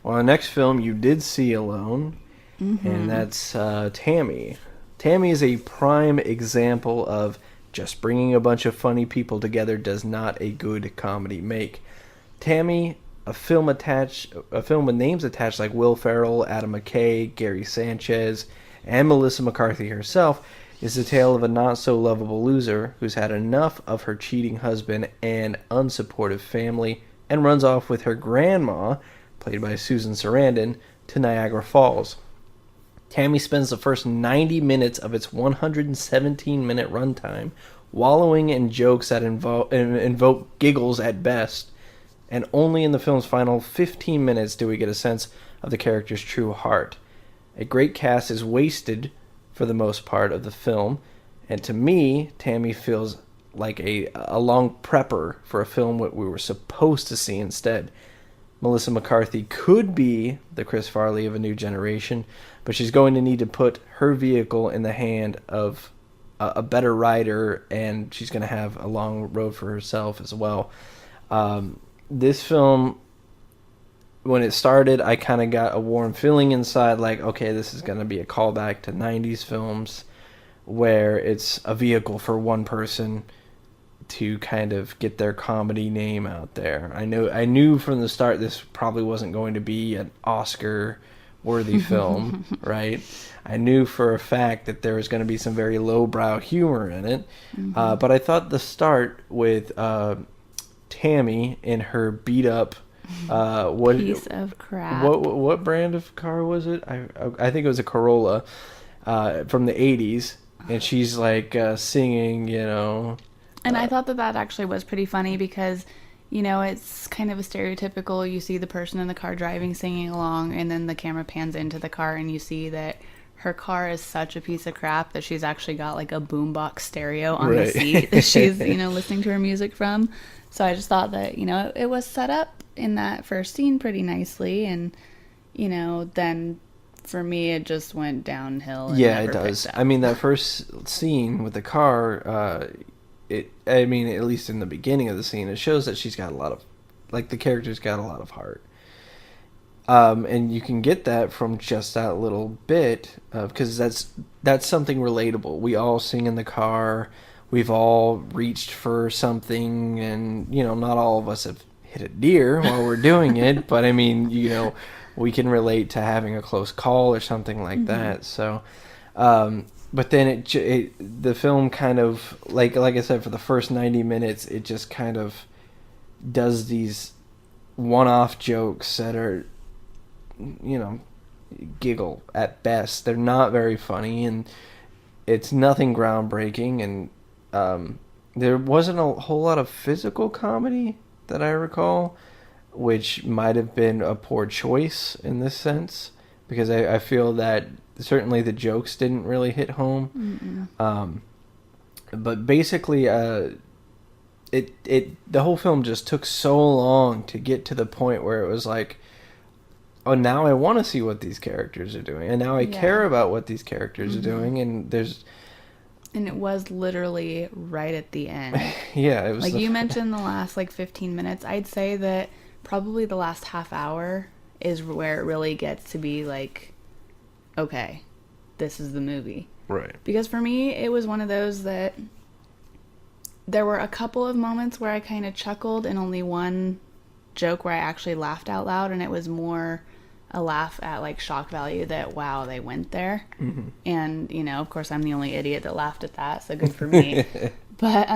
Well, the next film you did see alone, and Mm-hmm. that's Tammy. Tammy is a prime example of just bringing a bunch of funny people together does not a good comedy make. Tammy, a film with names attached like Will Ferrell, Adam McKay, Gary Sanchez, and Melissa McCarthy herself, is the tale of a not so lovable loser who's had enough of her cheating husband and unsupportive family and runs off with her grandma, played by Susan Sarandon, to Niagara Falls. Tammy spends the first 90 minutes of its 117-minute runtime wallowing in jokes that invoke giggles at best, and only in the film's final 15 minutes do we get a sense of the character's true heart. A great cast is wasted for the most part of the film, and to me, Tammy feels like a long prepper for a film what we were supposed to see instead. Melissa McCarthy could be the Chris Farley of a new generation, but she's going to need to put her vehicle in the hand of a better rider, and she's going to have a long road for herself as well. This film, when it started, I kind of got a warm feeling inside, like, okay, this is going to be a callback to 90s films where it's a vehicle for one person to kind of get their comedy name out there. I knew from the start this probably wasn't going to be an Oscar worthy film, right? I knew for a fact that there was going to be some very lowbrow humor in it. But I thought the start with Tammy in her beat up Piece of crap. what brand of car was it? I think it was a Corolla from the 80s, and she's like singing, you know. And I thought that actually was pretty funny because, you know, it's kind of a stereotypical, you see the person in the car driving, singing along, and then the camera pans into the car and you see that her car is such a piece of crap that she's actually got like a boombox stereo on the seat that she's, you know, listening to her music from. So I just thought that, you know, it was set up in that first scene pretty nicely, and, you know, then for me it just went downhill. And Yeah, it does. I mean, that first scene with the car, I mean, at least in the beginning of the scene, it shows that she's got a lot of, like, the character's got a lot of heart. And you can get that from just that little bit, because that's something relatable. We all sing in the car. We've all reached for something, and, you know, not all of us have hit a deer while we're doing it, but, I mean, you know, we can relate to having a close call or something like that. So, but then the film kind of, like I said, for the first 90 minutes, it just kind of does these one-off jokes that are, you know, giggle at best. They're not very funny, and it's nothing groundbreaking, and there wasn't a whole lot of physical comedy that I recall, which might have been a poor choice in this sense, because I feel that certainly the jokes didn't really hit home. But basically, the whole film just took so long to get to the point where it was like, oh, now I want to see what these characters are doing, and now I care about what these characters are doing, and it was literally right at the end. Yeah, it was like you mentioned the last like 15 minutes. I'd say that probably the last half hour is where it really gets to be like, okay, this is the movie. Right. Because for me, it was one of those that there were a couple of moments where I kind of chuckled, and only one joke where I actually laughed out loud, and it was more a laugh at like shock value that, wow, they went there. And, you know, of course I'm the only idiot that laughed at that, so good for me. But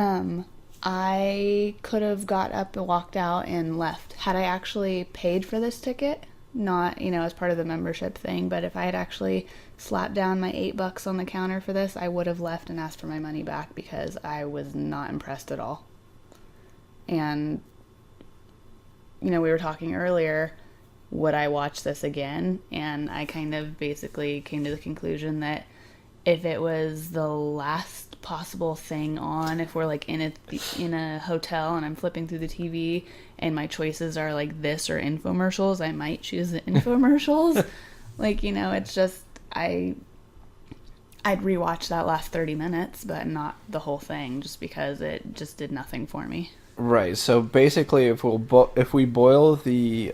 I could have got up and walked out and left had I actually paid for this ticket, not, you know, as part of the membership thing. But if I had actually slapped down my $8 on the counter for this, I would have left and asked for my money back, because I was not impressed at all. And, you know, we were talking earlier, would I watch this again? And I kind of basically came to the conclusion that if it was the last possible thing on, if we're like in a hotel and I'm flipping through the TV and my choices are like this or infomercials, I might choose the infomercials. Like, you know, it's just, I'd rewatch that last 30 minutes, but not the whole thing, just because it just did nothing for me. Right. So basically, if we boil the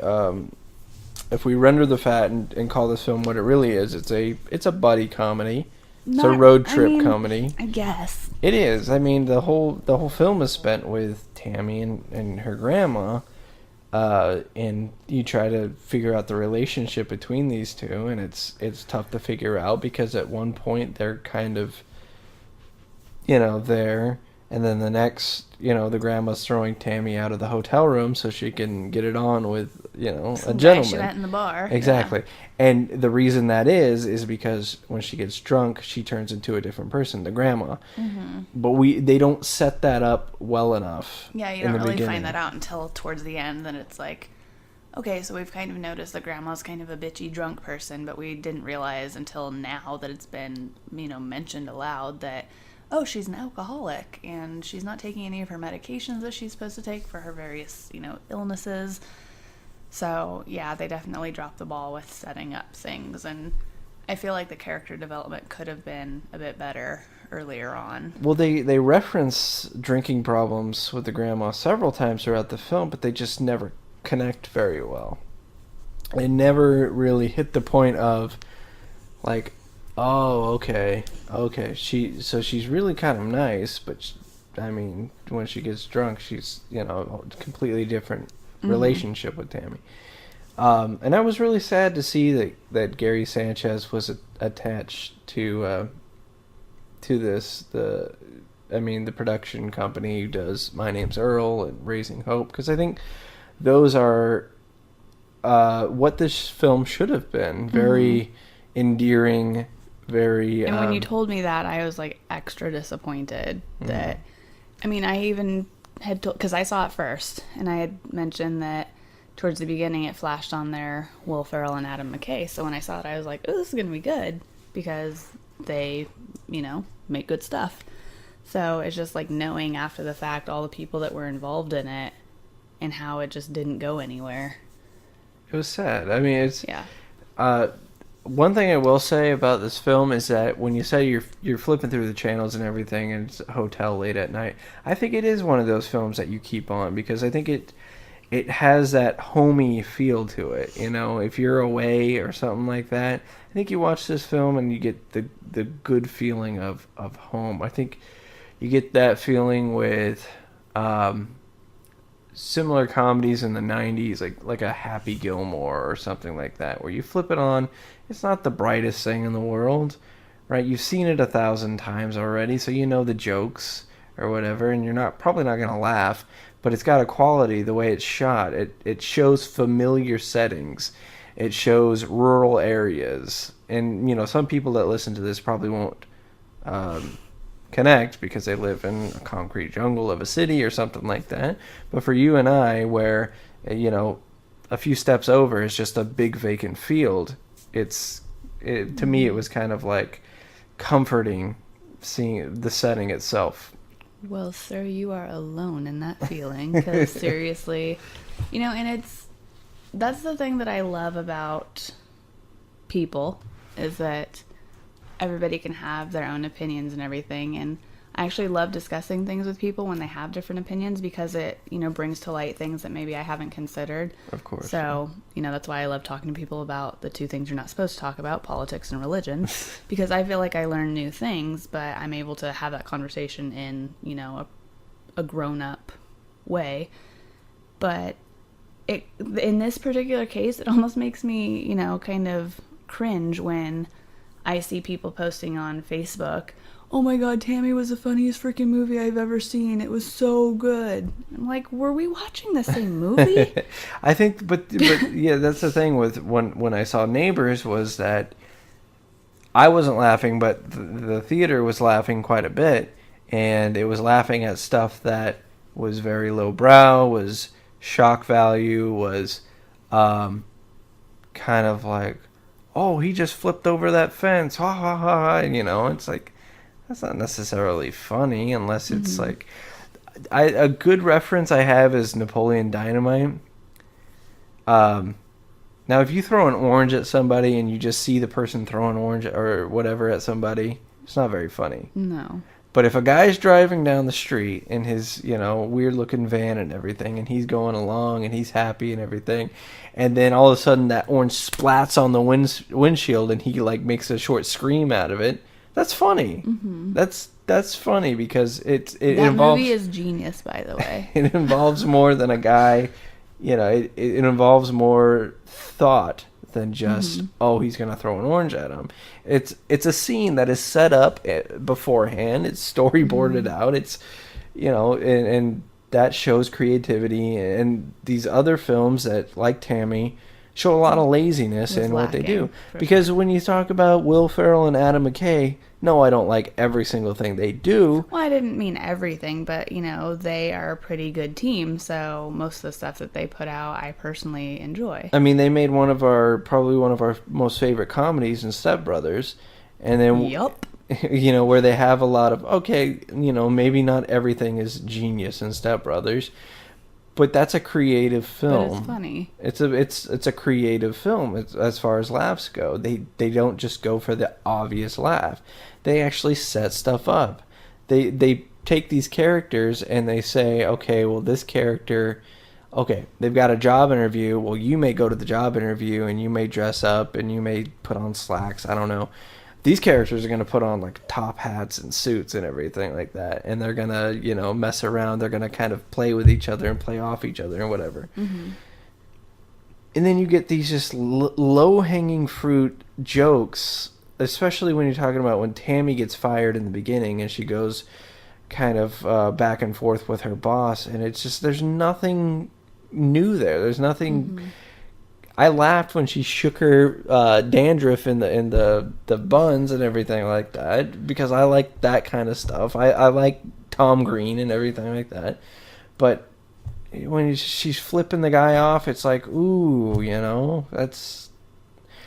if we render the fat and call this film what it really is, it's a buddy comedy. It's a road trip comedy. I guess. It is. I mean, the whole film is spent with Tammy and her grandma, and you try to figure out the relationship between these two, and it's tough to figure out because at one point they're kind of, there, and then the next, the grandma's throwing Tammy out of the hotel room so she can get it on with, a gentleman. She met in the bar. Exactly. Yeah. And the reason that is because when she gets drunk, she turns into a different person, the grandma. Mm-hmm. But they don't set that up well enough. Yeah, you don't really find that out until towards the end. Then it's like, okay, so we've kind of noticed the grandma's kind of a bitchy drunk person, but we didn't realize until now that it's been, mentioned aloud that, oh, she's an alcoholic and she's not taking any of her medications that she's supposed to take for her various, illnesses. So, yeah, they definitely dropped the ball with setting up things, and I feel like the character development could have been a bit better earlier on. Well, they reference drinking problems with the grandma several times throughout the film, but they just never connect very well. They never really hit the point of, like, oh, okay, she's really kind of nice, but, when she gets drunk, she's, a completely different relationship with Tammy. And I was really sad to see that Gary Sanchez was attached to this. The production company who does My Name's Earl and Raising Hope, because I think those are what this film should have been. Very endearing, very... And when you told me that, I was, like, extra disappointed that... I even had told... Because I saw it first, and I had mentioned that towards the beginning it flashed on there Will Ferrell and Adam McKay. So when I saw it, I was like, oh, this is going to be good, because they, make good stuff. So it's just, like, knowing after the fact all the people that were involved in it and how it just didn't go anywhere. It was sad. It's... Yeah. One thing I will say about this film is that when you say you're flipping through the channels and everything and it's a hotel late at night, I think it is one of those films that you keep on because I think it has that homey feel to it. If you're away or something like that, I think you watch this film and you get the good feeling of home. I think you get that feeling with similar comedies in the 90s, like a Happy Gilmore or something like that, where you flip it on. It's not the brightest thing in the world, right? You've seen it 1,000 times already, so you know the jokes or whatever, and you're probably not going to laugh, but it's got a quality, the way it's shot. It shows familiar settings. It shows rural areas. And, some people that listen to this probably won't connect because they live in a concrete jungle of a city or something like that. But for you and I, where, a few steps over is just a big vacant field, to me it was kind of like comforting seeing the setting itself. Well, sir, you are alone in that feeling, because seriously, and that's the thing that I love about people, is that everybody can have their own opinions and everything, and I actually love discussing things with people when they have different opinions, because it, brings to light things that maybe I haven't considered. Of course. So, that's why I love talking to people about the two things you're not supposed to talk about, politics and religion, because I feel like I learn new things, but I'm able to have that conversation in, a grown-up way. But in this particular case, it almost makes me, kind of cringe when I see people posting on Facebook, oh my god, Tammy was the funniest freaking movie I've ever seen. It was so good. I'm like, were we watching the same movie? I think, but yeah, that's the thing with when I saw Neighbors, was that I wasn't laughing, but the theater was laughing quite a bit, and it was laughing at stuff that was very lowbrow, was shock value, was kind of like, oh, he just flipped over that fence, ha ha ha ha, and it's like, that's not necessarily funny unless it's like... a good reference I have is Napoleon Dynamite. Now, if you throw an orange at somebody and you just see the person throw an orange or whatever at somebody, it's not very funny. No. But if a guy's driving down the street in his, weird looking van and everything, and he's going along and he's happy and everything, and then all of a sudden that orange splats on the windshield and he like makes a short scream out of it, that's funny. Mm-hmm. That's funny because it that involves... movie is genius, by the way. It involves more than a guy, it involves more thought than just, he's going to throw an orange at him. It's a scene that is set up beforehand. It's storyboarded out. It's, and that shows creativity. And these other films that, like Tammy, show a lot of laziness in what they do. Because when you talk about Will Ferrell and Adam McKay, no, I don't like every single thing they do. Well, I didn't mean everything, but, they are a pretty good team, so most of the stuff that they put out, I personally enjoy. I mean, they made probably one of our most favorite comedies in Step Brothers, and then, Yup. Where they have a lot of, maybe not everything is genius in Step Brothers, but that's a creative film. But it's funny. It's a creative film as far as laughs go. They don't just go for the obvious laugh. They actually set stuff up. They take these characters and they say, okay, well, this character, they've got a job interview. Well, you may go to the job interview and you may dress up and you may put on slacks. I don't know. These characters are going to put on like top hats and suits and everything like that. And they're going to, mess around. They're going to kind of play with each other and play off each other and whatever. Mm-hmm. And then you get these just low-hanging fruit jokes, especially when you're talking about when Tammy gets fired in the beginning and she goes kind of back and forth with her boss. And it's just, there's nothing new there. There's nothing... Mm-hmm. I laughed when she shook her dandruff in the buns and everything like that because I like that kind of stuff. I like Tom Green and everything like that. But when she's flipping the guy off, it's like, ooh, that's...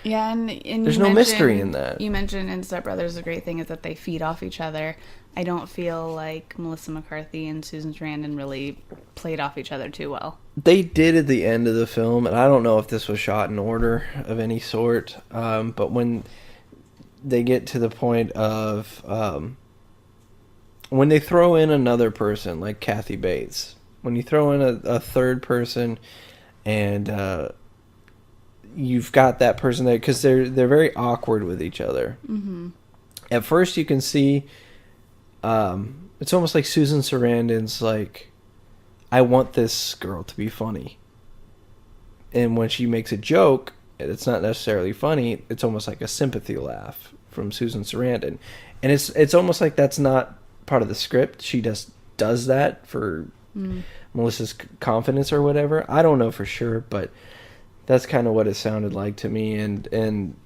Yeah, and there's no mystery in that. You mentioned in Step Brothers, the great thing is that they feed off each other. I don't feel like Melissa McCarthy and Susan Sarandon really played off each other too well. They did at the end of the film, and I don't know if this was shot in order of any sort, but when they get to the point of when they throw in another person, like Kathy Bates, when you throw in a third person and you've got that person there, because they're very awkward with each other. Mm-hmm. At first you can see... it's almost like Susan Sarandon's like, I want this girl to be funny. And when she makes a joke, it's not necessarily funny. It's almost like a sympathy laugh from Susan Sarandon. And it's almost like that's not part of the script. She just does that for Melissa's confidence or whatever. I don't know for sure, but that's kind of what it sounded like to me. And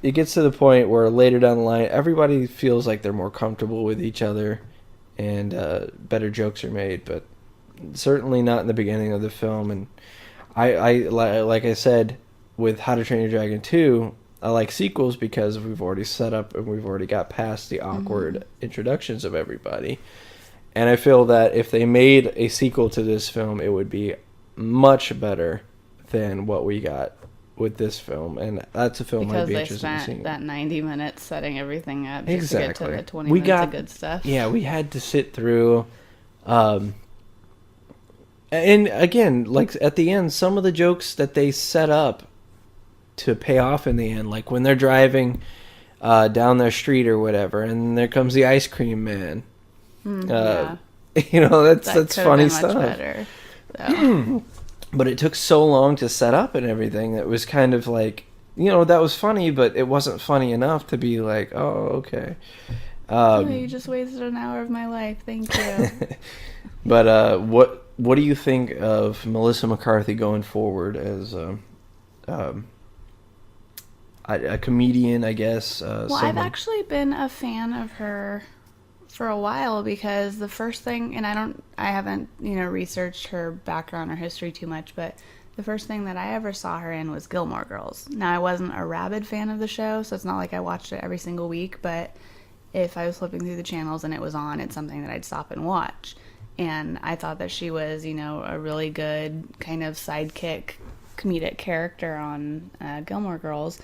it gets to the point where later down the line, everybody feels like they're more comfortable with each other and better jokes are made, but certainly not in the beginning of the film. And I like I said, with How to Train Your Dragon 2, I like sequels because we've already set up and we've already got past the awkward introductions of everybody. And I feel that if they made a sequel to this film, it would be much better than what we got with this film, and that's a film I'd be interested in seeing. Because they spent that 90 minutes setting everything up just exactly. to get to the 20 minutes of good stuff. Yeah, we had to sit through... and again, like at the end, some of the jokes that they set up to pay off in the end, like when they're driving down their street or whatever, and there comes the ice cream man. Yeah. That's funny stuff. Much better, so. But it took so long to set up and everything. It was kind of like, that was funny, but it wasn't funny enough to be like, oh, okay. You just wasted an hour of my life. Thank you. But what do you think of Melissa McCarthy going forward as a comedian, I guess? I've actually been a fan of her for a while because the first thing, and I haven't researched her background or history too much, but the first thing that I ever saw her in was Gilmore Girls. Now, I wasn't a rabid fan of the show, so it's not like I watched it every single week, but if I was flipping through the channels and it was on, it's something that I'd stop and watch. And I thought that she was, a really good kind of sidekick comedic character on Gilmore Girls.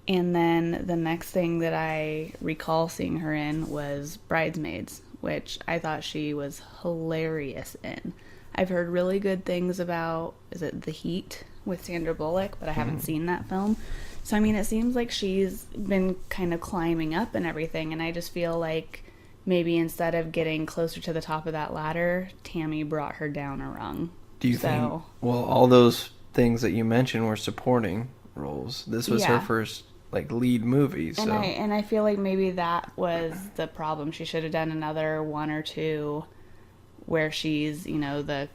And then the next thing that I recall seeing her in was Bridesmaids, which I thought she was hilarious in. I've heard really good things about, is it The Heat with Sandra Bullock, but I haven't seen that film. So, I mean, it seems like she's been kind of climbing up and everything, and I just feel like maybe instead of getting closer to the top of that ladder, Tammy brought her down a rung. Do you think, well, all those things that you mentioned were supporting roles. This was her first, like, lead movie, so. And I feel like maybe that was the problem. She should have done another one or two where she's, you know, the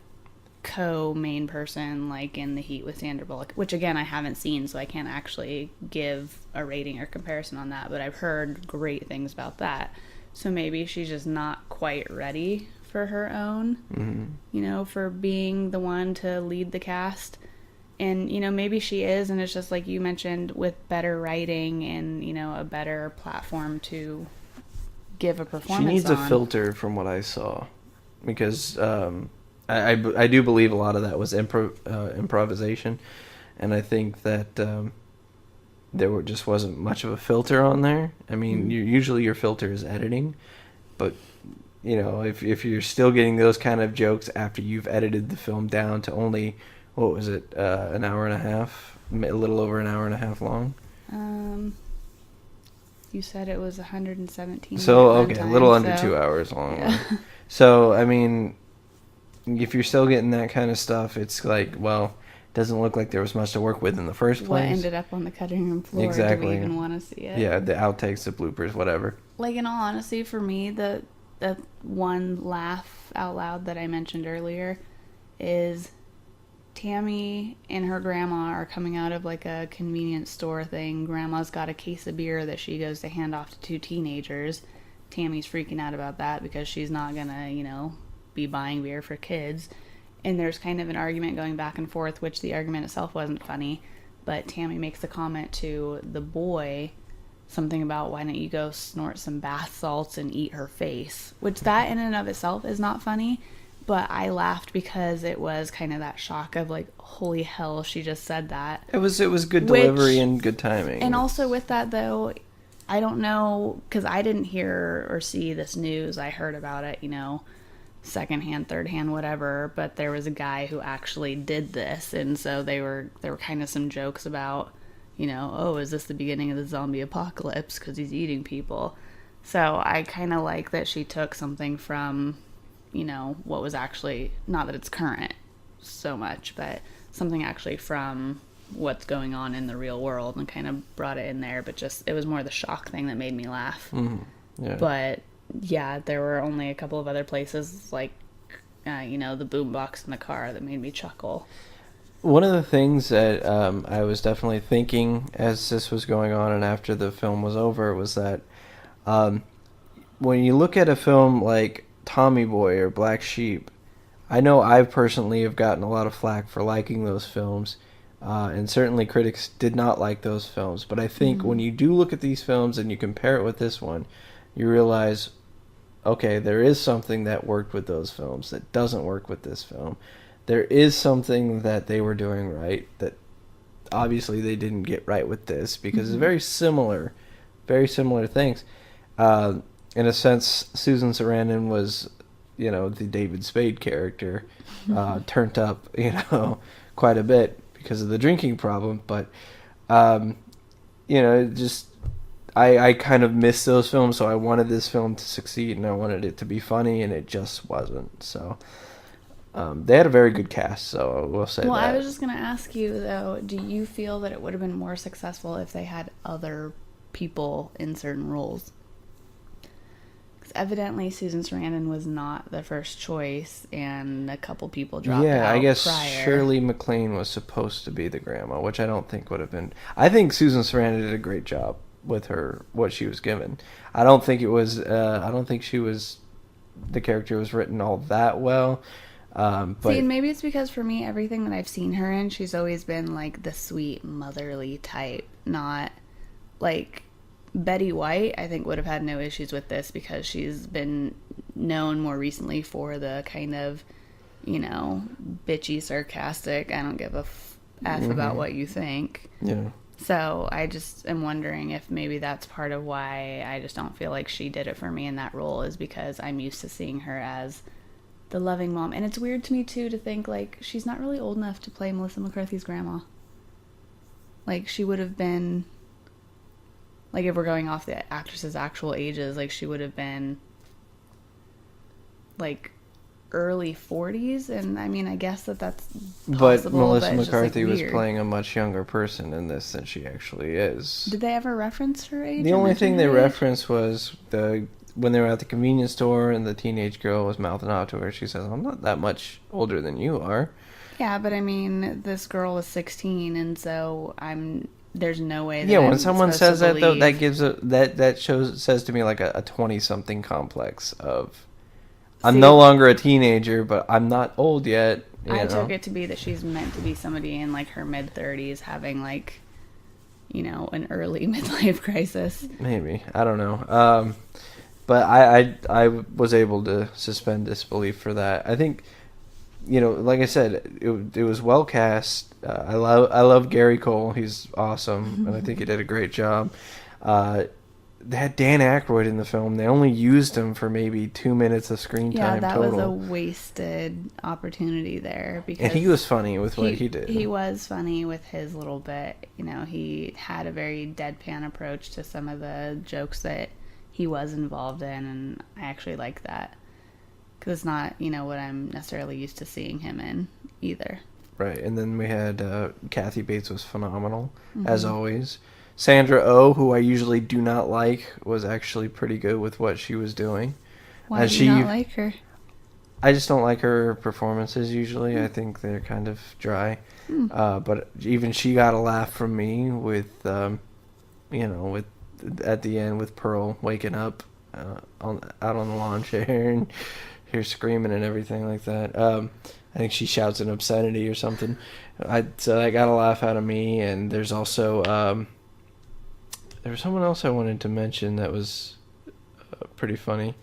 co-main person, like in The Heat with Sandra Bullock, which again I haven't seen, so I can't actually give a rating or comparison on that, but I've heard great things about that. So maybe she's just not quite ready for her own, you know, for being the one to lead the cast. And, you know, maybe she is, and it's just like you mentioned, with better writing and, you know, a better platform to give a performance on. She needs a filter from what I saw, because I do believe a lot of that was improvisation, and I think that there just wasn't much of a filter on there. I mean, usually your filter is editing, but, you know, if you're still getting those kind of jokes after you've edited the film down to only, what was it, an hour and a half, a little over an hour and a half long? You said it was 117. So, okay, a little under 2 hours long. Yeah. So, I mean, if you're still getting that kind of stuff, it's like, well, it doesn't look like there was much to work with in the first place. What ended up on the cutting room floor? Exactly. Do we even want to see it? Yeah, the outtakes, the bloopers, whatever. Like, in all honesty, for me, the one laugh out loud that I mentioned earlier is Tammy and her grandma are coming out of like a convenience store thing. Grandma's got a case of beer that she goes to hand off to two teenagers. Tammy's freaking out about that because she's not gonna, you know, be buying beer for kids. And there's kind of an argument going back and forth, which the argument itself wasn't funny, but Tammy makes a comment to the boy, something about, why don't you go snort some bath salts and eat her face, which that in and of itself is not funny, but I laughed because it was kind of that shock of like, holy hell, she just said that. It was good delivery and good timing. And also with that though, I don't know, because I didn't hear or see this news. I heard about it, you know, secondhand, thirdhand, whatever, but there was a guy who actually did this, and so there were kind of some jokes about, you know, oh, is this the beginning of the zombie apocalypse because he's eating people? So I kind of like that she took something from, you know, what was actually, not that it's current so much, but something actually from what's going on in the real world and kind of brought it in there, but just, it was more the shock thing that made me laugh. Yeah. But yeah, there were only a couple of other places, like, you know, the boombox in the car that made me chuckle. One of the things that I was definitely thinking as this was going on and after the film was over was that when you look at a film like Tommy Boy or Black Sheep, I know I personally have gotten a lot of flack for liking those films, and certainly critics did not like those films. But I think when you do look at these films and you compare it with this one, you realize, okay, there is something that worked with those films that doesn't work with this film. There is something that they were doing right that obviously they didn't get right with this, because it's very similar things. In a sense, Susan Sarandon was, you know, the David Spade character, turned up, you know, quite a bit because of the drinking problem. But, you know, just I kind of missed those films, so I wanted this film to succeed and I wanted it to be funny, and it just wasn't. So they had a very good cast, so we'll say that. Well, I was just going to ask you, though, do you feel that it would have been more successful if they had other people in certain roles? Because evidently Susan Sarandon was not the first choice, and a couple people dropped out. Yeah, I guess prior. Shirley MacLaine was supposed to be the grandma, which I don't think would have been. I think Susan Sarandon did a great job with her, what she was given. I don't think it was. I don't think she was. The character was written all that well. But see, and maybe it's because for me, everything that I've seen her in, she's always been like the sweet motherly type, not like Betty White. I think would have had no issues with this because she's been known more recently for the kind of, you know, bitchy, sarcastic, I don't give a f about what you think. Yeah. So I just am wondering if maybe that's part of why I just don't feel like she did it for me in that role, is because I'm used to seeing her as the loving mom. And it's weird to me, too, to think, like, she's not really old enough to play Melissa McCarthy's grandma. Like, she would have been, like, if we're going off the actress's actual ages, like, she would have been, like, early 40s. And, I mean, I guess that's possible. But Melissa but McCarthy just, like, was playing a much younger person in this than she actually is. Did they ever reference her age? The only thing they age? referenced was when they were at the convenience store and the teenage girl was mouthing off to her. She says, "I'm not that much older than you are." Yeah, but I mean, this girl was 16, and so there's no way that Yeah, when I'm someone supposed says to that though, believe- that gives that says to me like a 20-something complex of I'm See, no longer a teenager, but I'm not old yet. I took it to be that she's meant to be somebody in like her mid-30s having like, an early midlife crisis. Maybe, I don't know. But I was able to suspend disbelief for that. I think, like I said, it was well cast. I love Gary Cole. He's awesome, and I think he did a great job. They had Dan Aykroyd in the film. They only used him for maybe 2 minutes of screen time that total. was a wasted opportunity there, because And he was funny with what he did. He was funny with his little bit. He had a very deadpan approach to some of the jokes that he was involved in, and I actually like that. Because it's not, what I'm necessarily used to seeing him in either. Right, and then we had Kathy Bates was phenomenal, as always. Sandra Oh, who I usually do not like, was actually pretty good with what she was doing. Why do you not like her? I just don't like her performances usually. I think they're kind of dry. But even she got a laugh from me with, with at the end with Pearl waking up out on the lawn chair and her screaming and everything like that. I think she shouts an obscenity or something. So that got a laugh out of me. And there's also there was someone else I wanted to mention that was pretty funny.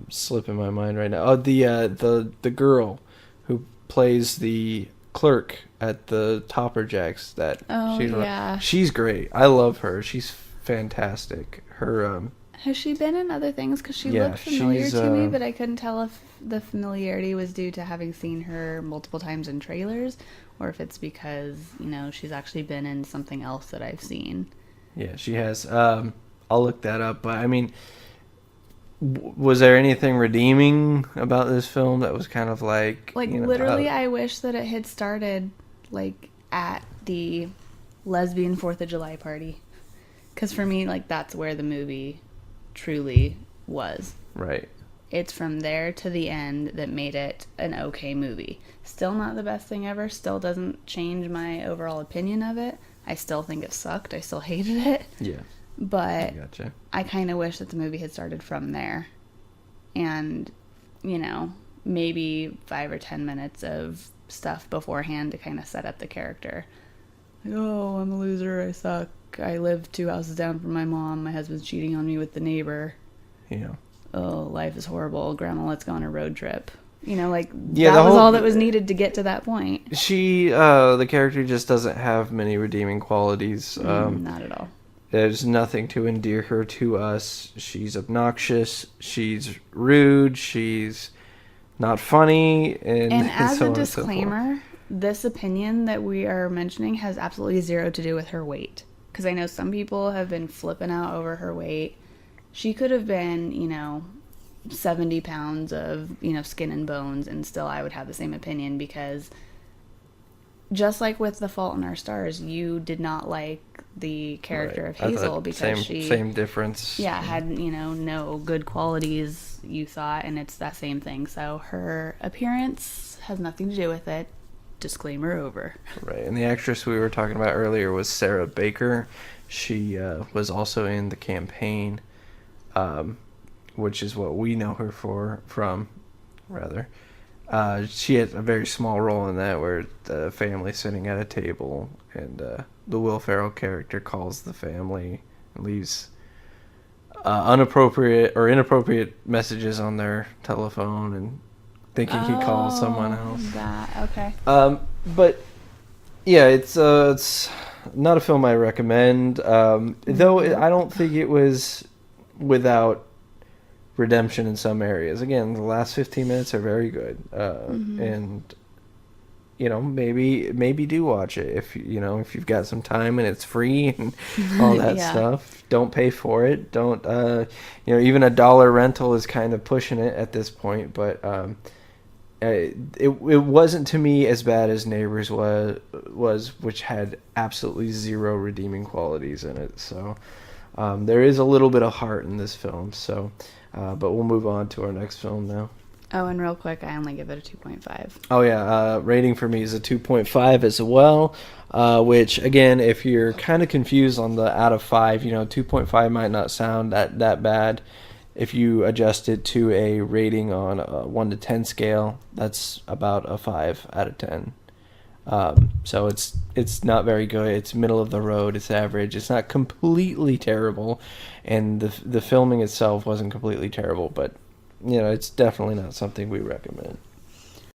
Slipping my mind right now. Oh, the girl who plays the clerk at the Topper Jacks. She's great. I love her. She's fantastic. Her has she been in other things? Because she looked familiar to me, but I couldn't tell if the familiarity was due to having seen her multiple times in trailers, or if it's because she's actually been in something else that I've seen. Yeah, she has. I'll look that up. But I mean, was there anything redeeming about this film that was kind of like literally? I wish that it had started like at the lesbian 4th of July party, because for me, like, that's where the movie truly was. Right. It's from there to the end that made it an okay movie. Still not the best thing ever. Still doesn't change my overall opinion of it. I still think it sucked. I still hated it. Yeah. But Gotcha. I kind of wish that the movie had started from there. And, maybe 5 or 10 minutes of stuff beforehand to kind of set up the character. Like, oh, I'm a loser. I suck. I live 2 houses down from my mom. My husband's cheating on me with the neighbor. Yeah. Oh, life is horrible. Grandma, let's go on a road trip. Yeah, that was all that was needed to get to that point. The character just doesn't have many redeeming qualities. Not at all. There's nothing to endear her to us. She's obnoxious. She's rude. She's not funny. And as so a on disclaimer, and so this opinion that we are mentioning has absolutely zero to do with her weight. Because I know some people have been flipping out over her weight. She could have been, 70 pounds of, skin and bones, and still I would have the same opinion, because just like with The Fault in Our Stars, you did not like the character of Hazel because same difference. Yeah, had, no good qualities, you thought, and it's that same thing. So her appearance has nothing to do with it. Disclaimer over. Right, and the actress we were talking about earlier was Sarah Baker. She was also in The Campaign, which is what we know her from. She had a very small role in that, where the family's sitting at a table and the Will Ferrell character calls the family and leaves inappropriate messages on their telephone and thinking he called someone else. Okay. But yeah, it's not a film I recommend. Though I don't think it was without redemption in some areas. Again, the last 15 minutes are very good, and maybe do watch it if if you've got some time and it's free and all that Yeah. stuff. Don't pay for it. Don't even $1 rental is kind of pushing it at this point, but it wasn't to me as bad as Neighbors was, which had absolutely zero redeeming qualities in it. So there is a little bit of heart in this film. So, but we'll move on to our next film now. Oh, and real quick, I only give it a 2.5. Oh yeah, rating for me is a 2.5 as well. Which again, if you're kind of confused on the out of 5, 2.5 might not sound that bad. If you adjust it to a rating on a 1 to 10 scale, that's about a 5 out of 10. So it's not very good. It's middle of the road. It's average. It's not completely terrible, and the filming itself wasn't completely terrible, but it's definitely not something we recommend.